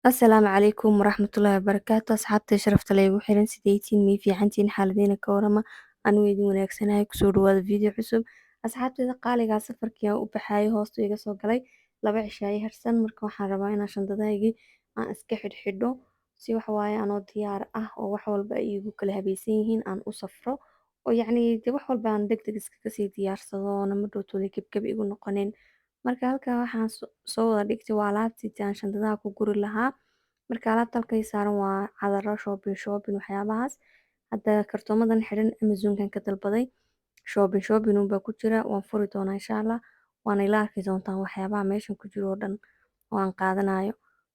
Asalaamu calaykum waraxmatullaahi wabarakaatu asxaabta sharafta leh igu xiran sideytiin mii fiicantiin xaaladiina ka warama anuu idin wanaagsanahay kusoo dhawaada video cusub asxaabteeda qaaligaa safarkii aan u baxaayay hoostu iga soo galay 2 cisho harsan marka waxaan rabaa inaan shandadahaygii aan iska xidhxidho si wax waaye anoo diyaar ah oo wax walba ay igu kala habaysan yihiin aan u safro oo yacni dee wax walba aan degdeg iskaga sii diyaarsado oona ma dhowtooda gebgeb igu noqonin marka halkaa waxaan soo wada dhigtay waa alaabtii aan shandadaha ku guri lahaa marka alaabta halkay saaran waa cadaro shoobin waxyaabahaas hadda kartoomadan xiran amazonkan ka dalbaday shoobin unbaa ku jira waan furi doonaa insha allah waana ila arki doontaan waxyaabaha meeshan ku jiro oo dhan oo aan qaadanayo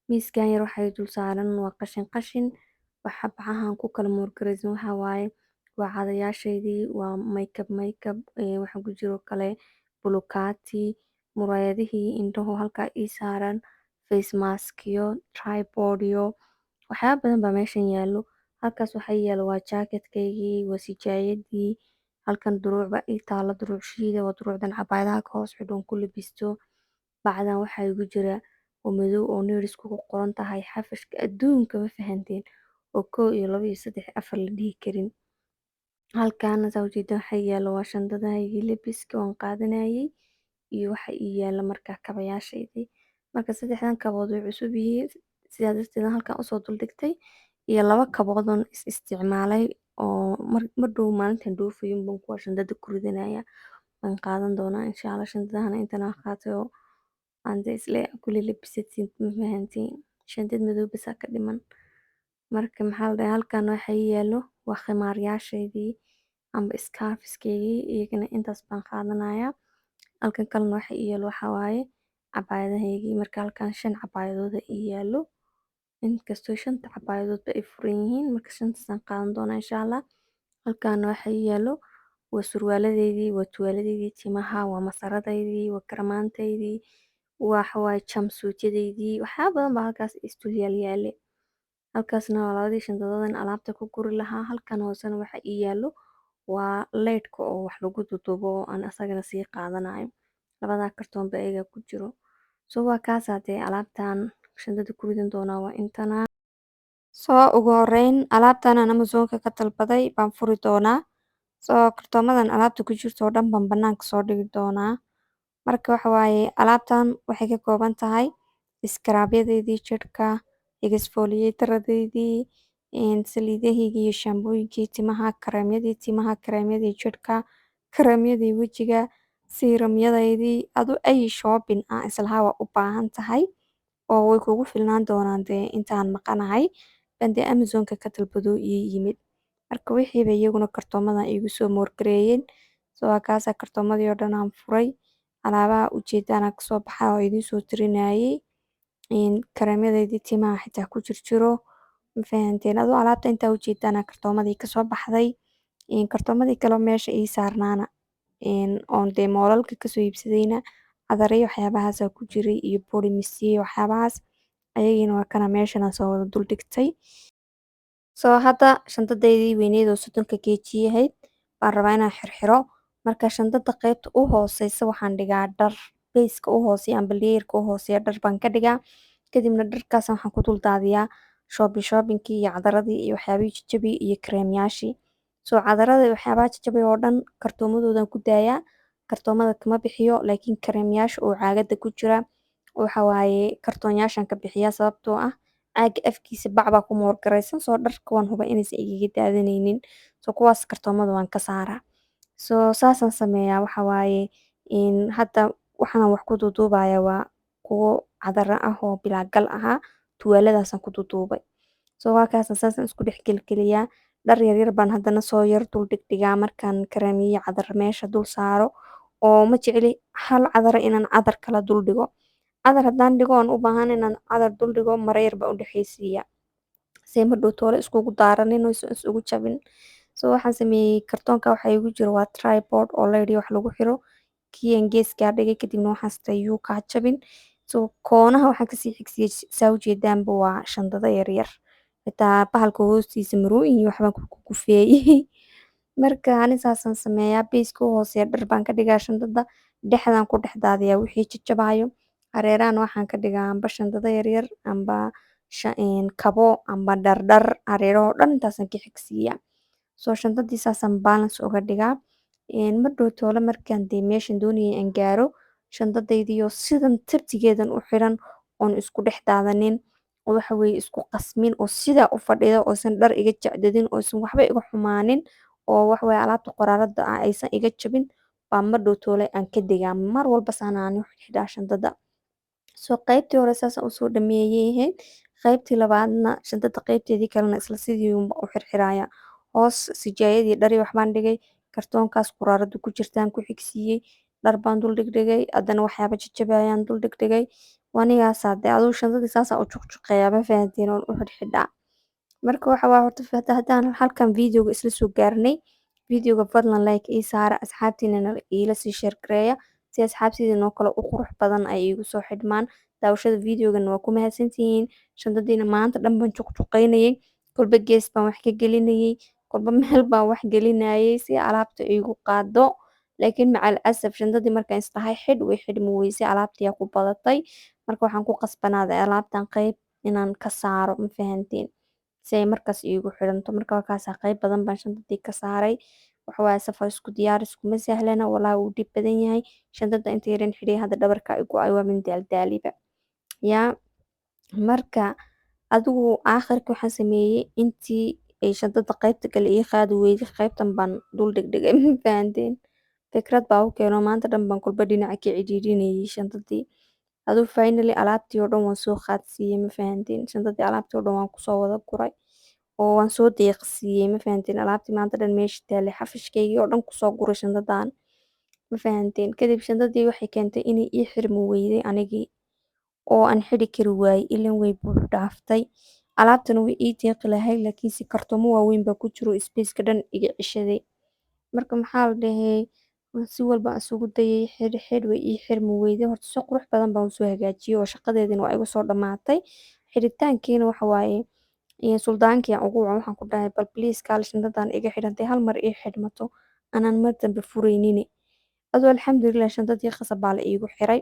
miiskan yar waxay dul saaran waa qashin waxa bacahan ku kala muurgaraysan waxa waaye waa cadayaashaydii waa makeup waxaan ku jiro kale bulukaati muraayadihii indhaho halkaa ii saaran face maskyo tripodyo waxyaaba badan baa meeshan yaallo halkaas waxaa yaalo waa jaakadkaygii waa sijaayadii halkan duruuc baa ii taalo duruuc shiida waa duruucdan cabaayadaha ka hoos xidhoon ku labisto bacdan waxaa igu jira oo madow oo neeris kugu qoran tahay xafashka adduunka ma fahanteen oo 1 iyo 2 iyo 3 iyo 4 la dhihi karin halkaana saa ujeedaan waxaa yaalo waa shandadahaygii labiska waan qaadanayay iyo waxa ii yaala markaa kabayaashaydii marka 3dan kabood way cusub yihiin sidaa darteed halkan usoo duldhigtay iyo 2 kabood oon isticmaalay oo mar dhow maalintan dhoofayo baan kuwa shandada ku ridanaya waan qaadan doonaa insha allah shandadahana intan aan qaatay oo aan dee isle kuli labisatiin ma fahantiin shandad madow bas aa ka dhiman marka maxaa la dhahay halkan waxa ii yaalo waa khimaaryaashaydii amba scarfiskeygii iyagana intaas baan qaadanayaa halkan kalena waxa ii yaalo waxaa waaye cabaayadahaygii marka halkan 5 cabaayadooda ii yaalo inkastoo 5ta cabaayadoodba ay furan yihiin marka 5taas aan qaadan doonaa insha allah halkaana waxa ii yaalo waa surwaaladeydii waa tuwaaladeydii timaha waa masaradaydii waa garmaantaydii waxa waaye jumpsuityadaydii waxyaaba badan baa halkaas isdul yaalyaale halkaasna waa labadii shandadoodan alaabta ku guri lahaa halkan hoosena waxa ii yaalo waa leydhka oo wax lagu dudubo oo aan asagana sii qaadanayo labadaa kartoon baa iyaga ku jiro soo waa kaasaa dee alaabtan shandada ku ridan doonaa waa intana soo ugu horeyn alaabtan aan amazonka ka dalbaday baan furi doonaa soo kartoomadan alaabta ku jirto oo dhan baan banaanka soo dhigi doonaa marka waxa waaye alaabtan waxay ka kooban tahay iskaraabyadaydii jidhka exfoliataradeydii saliidahaygii iyo shaambooyinkii timaha kareemyadii jidhka kareemyadii wejiga siramyadaydii adu ay shoobin aan islahaa waa u baahan tahay oo way kugu filnaan doonaan dee intaan maqanahay baan dee amazonka ka dalbado ii yimid marka wixii bay iyaguna kartoomadan iigu soo moorgareeyeen soo waa kaasaa kartoomadii oo dhan aan furay alaabaha ujeedaan aan kasoo baxay oo idiin soo tirinayay kareemyadaydii timaha xitaa ku jirjiro ma fahanteen adoo alaabta intaa ujeedaan aan kartoomadii kasoo baxday kartoomadii kale meesha ii saarnaana oon dee moolalka kasoo iibsadayna cadaro iyo waxyaabahaasaa ku jiray iyo body mist iyo waxyaabahaas ayagiina waa kana meeshan aan soo wada duldhigtay soo hadda shandadaydii weyneyd oo 30 kg ahayd baan rabaa inaan xirxiro marka shandada qaybta u hooseysa waxaan dhigaa dhar beyska u hooseeya amba leeyerka u hooseeya dhar baan ka dhigaa kadibna dharkaas waxaan ku dul daadiyaa shoobinkii iyo cadaradii iyo waxyaabihii jajabiyey iyo kareemyaashii soo cadarada iyo waxyaabaha jajabay oo dhan kartoomadoodan ku daayaa kartoomada kama bixiyo laakiin kareemyaasha oo caagada ku jira waxa waaye kartoonyaashan ka bixiyaa sababtoo ah caaga afkiisa bac baa ku moorgaraysan soo dharka waan hubaa inaysan igaga daadanaynin soo kuwaas kartoomada waan ka saaraa soo saasaan sameeyaa waxa waaye hadda waxaan wax ku duuduubayaa waa kuwo cadaro ah oo bilaa gal ahaa tuwaaladaasaan ku duuduubay soo waa kaasaan saasaan isku dhex gelgeliyaa dhar yaryar baan haddana soo yar dul dhigdhigaa markaan kareemyo iyo cadar meesha dul saaro oo ma jecli hal cadaro inaan cadar kala dul dhigo cadar haddaan dhigo oon u baahan inaan cadar dul dhigo maro yar baan u dhexaysiiyaa see ma dhow toole iskugu daaranin oo isugu jabin soo waxaan sameeyey kartoonka waxa igu jiro waa tripod oo layidhi wax lagu xiro kii aan geeskaa dhigay kadibna waxaan sitay yuu kaa jabin soo koonaha waxaan kasii xigsiiyey saa ujeedaanba waa shandado yaryar xitaa bahalka hoostiisa marooyin iyo waxbaan ku kufeeyey marka ani saasaan sameeyaa beyska u hooseeya dhar baan ka dhigaa shandada dhexdaan ku dhex daadiyaa wixii jajabayo hareerahana waxaan ka dhigaa amba shandado yaryar amba kabo amba dhardhar hareeraha oo dhan intaasaan ka xigsiiyaa. Shandadii saasaan balance uga dhigaa. Mardow toole markaan dee meeshan doonayay aan gaaro, shandadaydiyo sidan tirtigeedan u xiran oon isku dhex daadanin oo waxa weeye isku qasmin oo sidaa u fadhida oosan dhar iga jecdadin oosan waxba iga xumaanin oo waxa weeye alaabta qoraarada ah aysan iga jabin baa mardow toole aan ka degaa. Mar walba saan aan u xidhaa shandada. Qaybtii hore saas aan usoo dhameeyay ahayd. Qaybtii labaadna shandada qaybteedii kalena isla sidii uun baan u xirxiraaya. Hoos sijaayadii dhari waxbaan dhigay, kartoonkaas quraaradu ku jirtaan ku xigsiiyey, dhar baan dul dhigdhigay, haddana waxyaabo jajabayaan dul dhigdhigay. Wanigaasaa dee aduu shandadii saas aan u juqjuqeeyaa ma fahanteen oon u xidhxidhaa. Marka waxa waa horta haddaan halkan videoga isla soo gaarnay, videoga fadlan like ii saara, asxaabtiinana iila sii share gareeya si asxaabteyda noo kale u qurux badan ay iigu soo xidhmaan. Daawashada videogana waa ku mahadsantihiin. Shandadiina maanta dhan baan juqjuqeynayay, kolba gees baan wax ka gelinayay, kolba meel baan wax gelinayay si alaabta iigu qaado. Laakiin macal asaf shandadii markaan isdahay xidh way xidhmi weysay, alaabtii aa ku badatay. Marka waxaan ku qasbanaaday alaabtan qayb inaan ka saaro ma fahanteen si ay markaas iigu xidhanto. Marka waa kaasaa qayb badan baan shandadii ka saaray. Waxa waaye safar isku diyaaris kuma sahlana, walahi wuu dhib badan yahay. Shandada inta yaran xidhay hadda dhabarka igu ay waa min daaldaaliba. Yaa marka adigu aakhirka waxaan sameeyay intii ay shandada qaybta kale ii qaadi weyday qaybtan baan dul dhigdhigay ma fahanteen. Fikrad baa u keeno maanta dhan baan kolba dhinaca ka cidhiidhinayay shandadii. Aduu finally alaabtii oo dhan waan soo qaadsiiyey ma fahanteen. Shandadii alaabtii oo dhan waan kusoo wada guray oo waan soo deeqsiiyey ma fahanteen. Alaabtii maanta dhan meesha taalay xafishkaygii oo dhan kusoo guray shandadan ma fahanteen. Kadib shandadii waxay keentay inay ii xirmi weyday anigii oo aan xidhi kari waayay ileen way buux dhaaftay. Alaabtana way ii deeqi lahayd laakiinse kartoomo waaweyn baa ku jiro space-ka dhan iga ceshaday. Marka maxaa la dhahee si walba aan isugu dayay xidh way ii xirmi weyday. Horta si qurux badan baan u soo hagaajiyay oo shaqadeedina waa iga soo dhamaatay. Xidhitaankiina waxa waaye suldaankii aan ugu wacan waxaan ku dhahay bal please kaale shandadan iga xidh hadday hal mar ii xidhmato anaan mar dambe furaynin. Aduu alxamdulillah shandadii khasab baa la iigu xiray.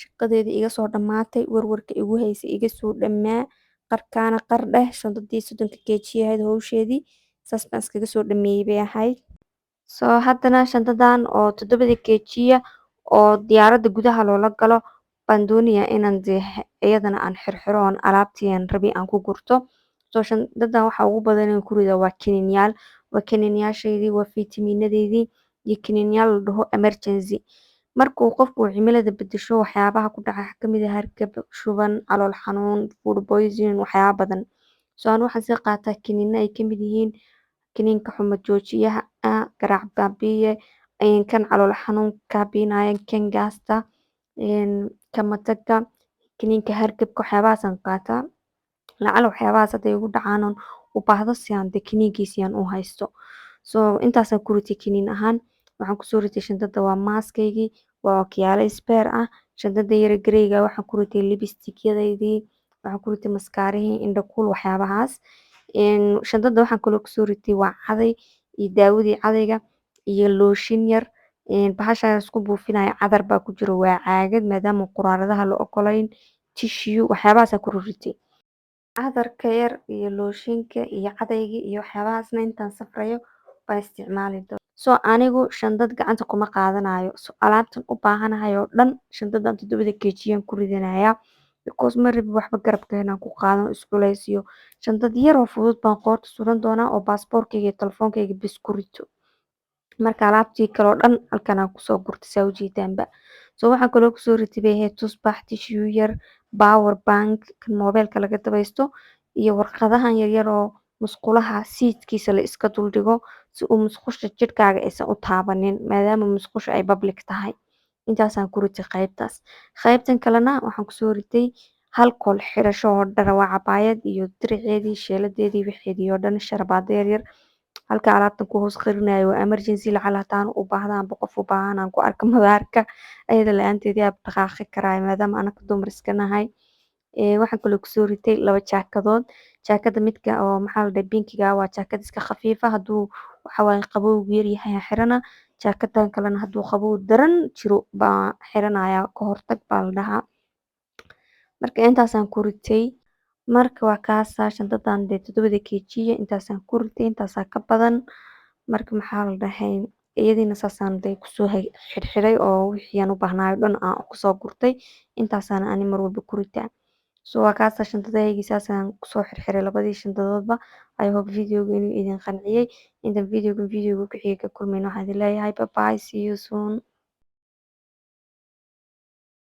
Shaqadeedii iga soo dhamaatay, warwarka igu haysay iga soo dhamaa. Qarkaana qar dheh shandadii 30 kg ahayd hawsheedii. Saas baan iskaga soo dhameeyay bay ahayd. Haddana shandadan oo 7 kg oo diyaaradda gudaha loola galo baan doonayaa inaan dee iyadana aan xirxiro oon alaabtii aan rabay aan ku gurto. Shandadan waxa ugu badan aan ku ridaa waa kiniinyaal. Waa kiniinyaashaydii, waa fiitamiinadeydii iyo kiniinyaal la dhaho emergency. Markuu qofku cimilada beddesho waxyaabaha ku dhaca waxaa ka mid ah hargab, shuban, calool xanuun, food poisoning waxyaabo badan. Anigu waxaan sii qaataa kiniina ay ka mid yihiin kiniinka xumad joojiyaha, garaac baabi'iye, kan calool xanuunka baabi'inaya, kan gaasta, kan matagga, kiniinka hargabka waxyaabahaasaan qaataa. Lacala waxyaabahaas hadday igu dhacaan oon u baahdo si aan dee kiniinkiisi aan u haysto. Intaasaan ku ritay kiniin ahaan. Waxaan kusoo ritay shandada waa maaskaygii, waa ookiyaalo spare ah. Shandada yara gareyga waxaan ku ritay lipstick-yadaydii, waxaan ku ritay maskaarihii, indho kuul waxyaabahaas. Shandada waxaan kaloo kusoo ritay waa caday iyo daawadii cadayga iyo looshin yar. Bahasha aan isku buufinayo cadar baa ku jiro waa caagad maadaama quraaradaha la ogolayn. Tissue waxyaabahaasaan ku ritay. Cadarka yar iyo looshinka iyo cadayga iyo waxyaabahaasna intaan safrayo baan isticmaali doonaa. Anigu shandad gacanta kuma qaadanayo. Alaabtan u baahanahay oo dhan shandadan 7 kg aan ku ridanayaa because ma rabi waxba garabka inaan ku qaadano isculeysiyo. Shandad yar oo fudud baan qoorta suran doonaa oo baasaboorkayga iyo telefoonkayga bis ku rito. Marka alaabtii kale oo dhan halkan aan kusoo gurtay saa ujeedaanba. Waxaan kaloo kusoo ritay bay ahayd tusbax, tissue yar, power bank kan moobeelka laga dabaysto iyo warqadahan yaryar oo musqulaha seatkiisa la iska dul dhigo si uu musqusha jidhkaaga aysan u taabanin maadaama musqusha ay public tahay. Intaasaan ku ritay qaybtaas. Qaybtan kalena waxaan kusoo ritay hal kol xirasho oo dhar waa cabaayad iyo diriceedii, sheeladeedii, wixeedii oo dhan sharabaado yaryar. Halka alaabtan ku hoos qarinayo waa emergency lacala hataan u baahdo amba qof u baahan aan ku arko madaarka. Ayada la'aanteed yaa dhaqaaqi karaayo maadaama anaka dumar iska nahay. Waxaan kaloo kusoo ritay 2 jaakadood. Jaakada midka oo maxaa la dhahay pinkiga waa jaakad iska khafiif ah hadduu waxa waaye qabowgu yar yahay xirana. Jaakadan kalena hadduu qabow daran jiro baa xiranaya ka hortag baa la dhahaa. Marka intaasaan ku ritay. Marka waa kaasaa shandadan dee 7 kiijiya intaasaan ku ritay intaasaa ka badan. Marka maxaa la dhahay iyadiina saasaan dee kusoo xirxiray oo wixii aan u baahnaayo dhan aan kusoo gurtay intaasaan ani mar walba ku ritaa. So waa kaasaa shandadahaygii saasaan kusoo xirxiray labadii shandadoodba. I hope videoga inuu idin qanciyay. Inta videoga ku xiga ka kulmayno waxaan idin leeyahay bye bye, see you soon.